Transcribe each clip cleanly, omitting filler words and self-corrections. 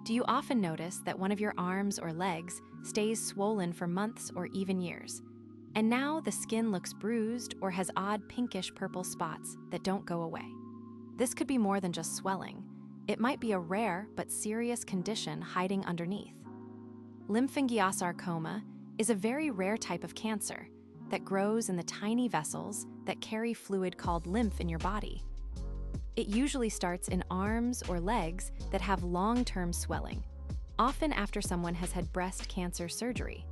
Do you often notice that one of your arms or legs stays swollen for months or even years? And now the skin looks bruised or has odd pinkish purple spots that don't go away. This could be more than just swelling. It might be a rare but serious condition hiding underneath. Lymphangiosarcoma is a very rare type of cancer that grows in the tiny vessels that carry fluid called lymph in your body. It usually starts in arms or legs that have long-term swelling, often after someone has had breast cancer surgery.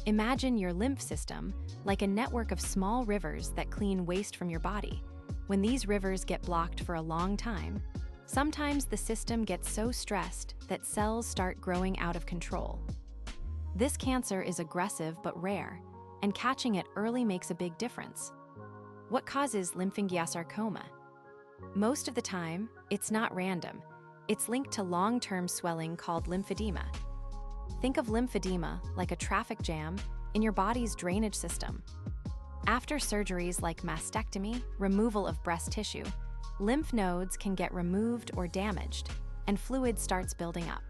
Imagine your lymph system like a network of small rivers that clean waste from your body. When these rivers get blocked for a long time, sometimes the system gets so stressed that cells start growing out of control. This cancer is aggressive but rare, and catching it early makes a big difference. What causes lymphangiosarcoma? Most of the time, it's not random. It's linked to long-term swelling called lymphedema. Think of lymphedema like a traffic jam in your body's drainage system. After surgeries like mastectomy, removal of breast tissue, lymph nodes can get removed or damaged, and fluid starts building up.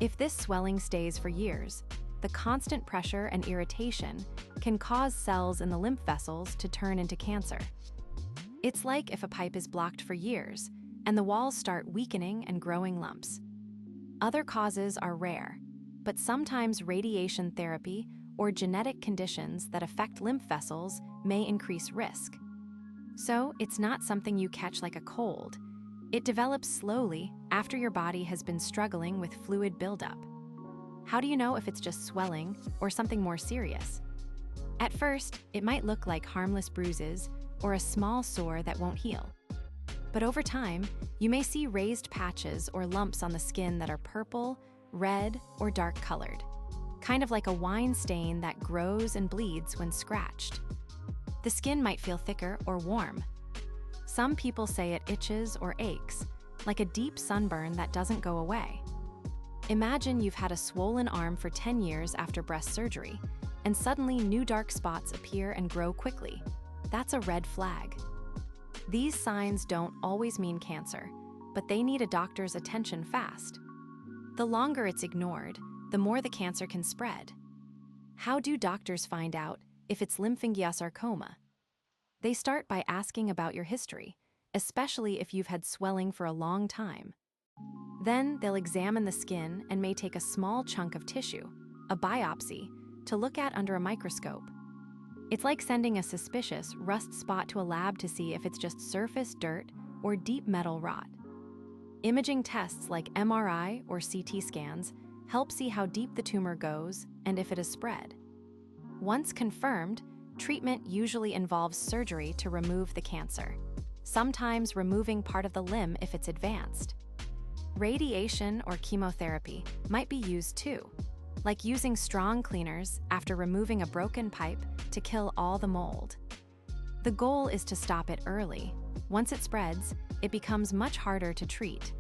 If this swelling stays for years, the constant pressure and irritation can cause cells in the lymph vessels to turn into cancer. It's like if a pipe is blocked for years, and the walls start weakening and growing lumps. Other causes are rare, but sometimes radiation therapy or genetic conditions that affect lymph vessels may increase risk. So it's not something you catch like a cold. It develops slowly after your body has been struggling with fluid buildup. How do you know if it's just swelling or something more serious? At first, it might look like harmless bruises or a small sore that won't heal. But over time, you may see raised patches or lumps on the skin that are purple, red, or dark colored, kind of like a wine stain that grows and bleeds when scratched. The skin might feel thicker or warm. Some people say it itches or aches, like a deep sunburn that doesn't go away. Imagine you've had a swollen arm for 10 years after breast surgery, and suddenly new dark spots appear and grow quickly. That's a red flag. These signs don't always mean cancer, but they need a doctor's attention fast. The longer it's ignored, the more the cancer can spread. How do doctors find out if it's lymphangiosarcoma? They start by asking about your history, especially if you've had swelling for a long time. Then they'll examine the skin and may take a small chunk of tissue, a biopsy, to look at under a microscope. It's like sending a suspicious rust spot to a lab to see if it's just surface dirt or deep metal rot. Imaging tests like MRI or CT scans help see how deep the tumor goes and if it has spread. Once confirmed, treatment usually involves surgery to remove the cancer, sometimes removing part of the limb if it's advanced. Radiation or chemotherapy might be used too, like using strong cleaners after removing a broken pipe to kill all the mold. The goal is to stop it early. Once it spreads, it becomes much harder to treat.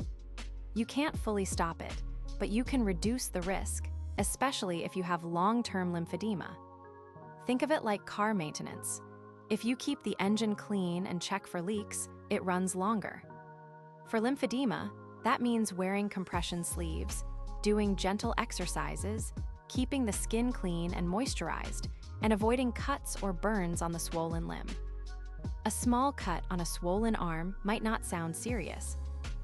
You can't fully stop it, but you can reduce the risk, especially if you have long-term lymphedema. Think of it like car maintenance. If you keep the engine clean and check for leaks, it runs longer. For lymphedema, that means wearing compression sleeves, doing gentle exercises, keeping the skin clean and moisturized, and avoiding cuts or burns on the swollen limb. A small cut on a swollen arm might not sound serious,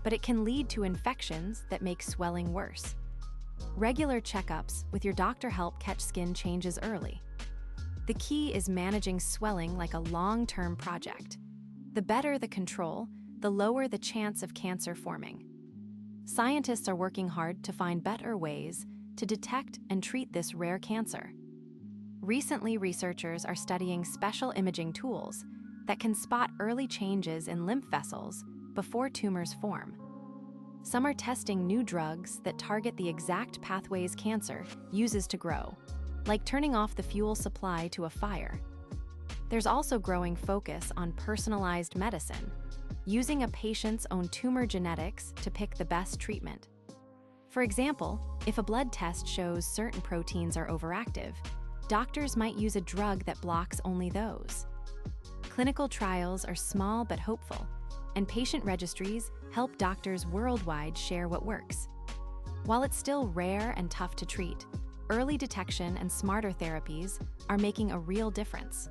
but it can lead to infections that make swelling worse. Regular checkups with your doctor help catch skin changes early. The key is managing swelling like a long-term project. The better the control, the lower the chance of cancer forming. Scientists are working hard to find better ways to detect and treat this rare cancer. Recently, researchers are studying special imaging tools that can spot early changes in lymph vessels before tumors form. Some are testing new drugs that target the exact pathways cancer uses to grow, like turning off the fuel supply to a fire. There's also growing focus on personalized medicine, using a patient's own tumor genetics to pick the best treatment. For example, if a blood test shows certain proteins are overactive, doctors might use a drug that blocks only those. Clinical trials are small but hopeful, and patient registries help doctors worldwide share what works. While it's still rare and tough to treat, early detection and smarter therapies are making a real difference.